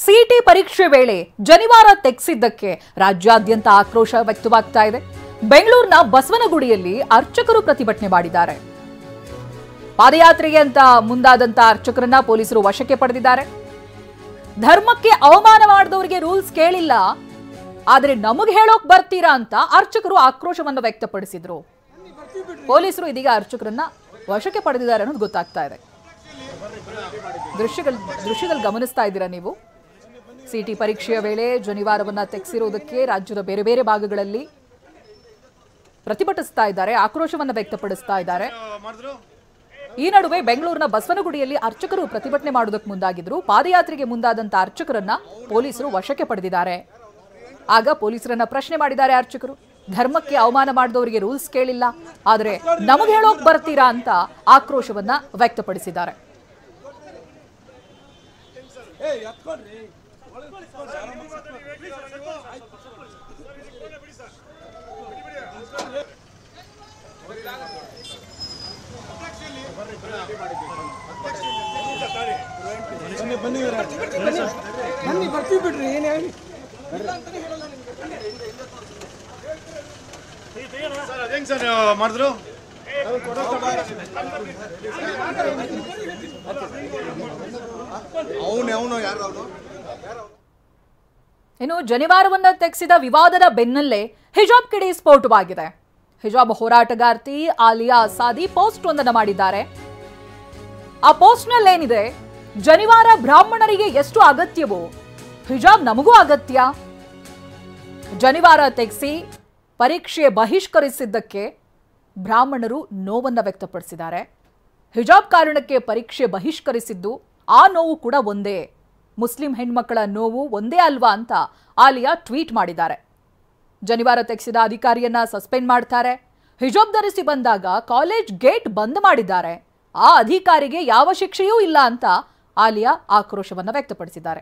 CET ಪರೀಕ್ಷೆ ವೇಳೆ ಜನಿವಾರ ತೆಗೆಸಿದ್ದಕ್ಕೆ ರಾಜ್ಯಾದ್ಯಂತ ಆಕ್ರೋಶ ವ್ಯಕ್ತವಾಗ್ತಾ ಇದೆ. ಬೆಂಗಳೂರಿನ ಬಸವನಗುಡಿಯಲ್ಲಿ ಅರ್ಚಕರು ಪ್ರತಿಭಟನೆ ಮಾಡಿದ್ದಾರೆ. ಪಾದಯಾತ್ರೆಗೆ ಅಂತ ಮುಂದಾದಂತ ಅರ್ಚಕರನ್ನ ಪೊಲೀಸರು ವಶಕ್ಕೆ ಪಡೆದಿದ್ದಾರೆ. ಧರ್ಮಕ್ಕೆ ಅವಮಾನ ಮಾಡಿದವರಿಗೆ ರೂಲ್ಸ್ ಕೇಳಿಲ್ಲ, ಆದರೆ ನಮಗೆ ಹೇಳೋಕ್ ಬರ್ತೀರಾ ಅಂತ ಅರ್ಚಕರು ಆಕ್ರೋಶವನ್ನು ವ್ಯಕ್ತಪಡಿಸಿದ್ರು. ಪೊಲೀಸರು ಇದೀಗ ಅರ್ಚಕರನ್ನ ವಶಕ್ಕೆ ಪಡೆದಿದ್ದಾರೆ ಅನ್ನೋದು ಗೊತ್ತಾಗ್ತಾ ಇದೆ. ದೃಶ್ಯದಲ್ಲಿ ಗಮನಿಸ್ತಾ ಇದ್ದೀರಾ ನೀವು. ಸಿಟಿ ಪರೀಕ್ಷೆಯ ವೇಳೆ ಜನಿವಾರವನ್ನ ತೆಗೆಸಿರುವುದಕ್ಕೆ ರಾಜ್ಯದ ಬೇರೆ ಬೇರೆ ಭಾಗಗಳಲ್ಲಿ ಪ್ರತಿಭಟಿಸ್ತಾ ಇದ್ದಾರೆ, ಆಕ್ರೋಶವನ್ನು ವ್ಯಕ್ತಪಡಿಸ್ತಾ ಇದ್ದಾರೆ. ಈ ನಡುವೆ ಬೆಂಗಳೂರಿನ ಬಸವನಗುಡಿಯಲ್ಲಿ ಅರ್ಚಕರು ಪ್ರತಿಭಟನೆ ಮಾಡುವುದಕ್ಕೆ ಮುಂದಾಗಿದ್ರು. ಪಾದಯಾತ್ರೆಗೆ ಮುಂದಾದಂತ ಅರ್ಚಕರನ್ನ ಪೊಲೀಸರು ವಶಕ್ಕೆ ಪಡೆದಿದ್ದಾರೆ. ಆಗ ಪೊಲೀಸರನ್ನ ಪ್ರಶ್ನೆ ಮಾಡಿದ್ದಾರೆ ಅರ್ಚಕರು. ಧರ್ಮಕ್ಕೆ ಅವಮಾನ ಮಾಡಿದವರಿಗೆ ರೂಲ್ಸ್ ಕೇಳಿಲ್ಲ, ಆದರೆ ನಮಗೆ ಹೇಳೋಕ್ ಬರ್ತೀರಾ ಅಂತ ಆಕ್ರೋಶವನ್ನ ವ್ಯಕ್ತಪಡಿಸಿದ್ದಾರೆ. ಬನ್ನಿ ಬರ್ತೀವಿ ಬಿಡ್ರಿ, ಏನೇ ಆಗಲಿ ಸರ್ ಮಾಡಿದ್ರು. ಇನ್ನು ಜನಿವಾರವನ್ನ ತೆಗೆಸಿದ ವಿವಾದದ ಬೆನ್ನಲ್ಲೇ ಹಿಜಾಬ್ ಕಿಡಿ ಸ್ಫೋಟವಾಗಿದೆ. ಹಿಜಾಬ್ ಹೋರಾಟಗಾರ್ತಿ ಆಲಿಯಾ ಸಾದಿ ಪೋಸ್ಟ್ ಒಂದನ್ನು ಮಾಡಿದ್ದಾರೆ. ಆ ಪೋಸ್ಟ್ ನಲ್ಲಿ ಏನಿದೆ, ಜನಿವಾರ ಬ್ರಾಹ್ಮಣರಿಗೆ ಎಷ್ಟು ಅಗತ್ಯವೋ ಹಿಜಾಬ್ ನಮಗೂ ಅಗತ್ಯ. ಜನಿವಾರ ತೆಗೆಸಿ ಪರೀಕ್ಷೆ ಬಹಿಷ್ಕರಿಸಿದ್ದಕ್ಕೆ ಬ್ರಾಹ್ಮಣರು ನೋವನ್ನ ವ್ಯಕ್ತಪಡಿಸಿದ್ದಾರೆ. ಹಿಜಾಬ್ ಕಾರಣಕ್ಕೆ ಪರೀಕ್ಷೆ ಬಹಿಷ್ಕರಿಸಿದ್ದು ಆ ನೋವು ಕೂಡ ಒಂದೇ, ಮುಸ್ಲಿಂ ಹೆಣ್ಮಕ್ಕಳ ನೋವು ಒಂದೇ ಅಲ್ವಾ ಅಂತ ಆಲಿಯಾ ಟ್ವೀಟ್ ಮಾಡಿದ್ದಾರೆ. ಜನಿವಾರ ತೆಗೆಸಿದ ಅಧಿಕಾರಿಯನ್ನ ಸಸ್ಪೆಂಡ್ ಮಾಡ್ತಾರೆ. ಹಿಜಾಬ್ ಧರಿಸಿ ಬಂದಾಗ ಕಾಲೇಜ್ ಗೇಟ್ ಬಂದ್ ಮಾಡಿದ್ದಾರೆ. ಆ ಅಧಿಕಾರಿಗೆ ಯಾವ ಶಿಕ್ಷೆಯೂ ಇಲ್ಲ ಅಂತ ಆಲಿಯಾ ಆಕ್ರೋಶವನ್ನ ವ್ಯಕ್ತಪಡಿಸಿದ್ದಾರೆ.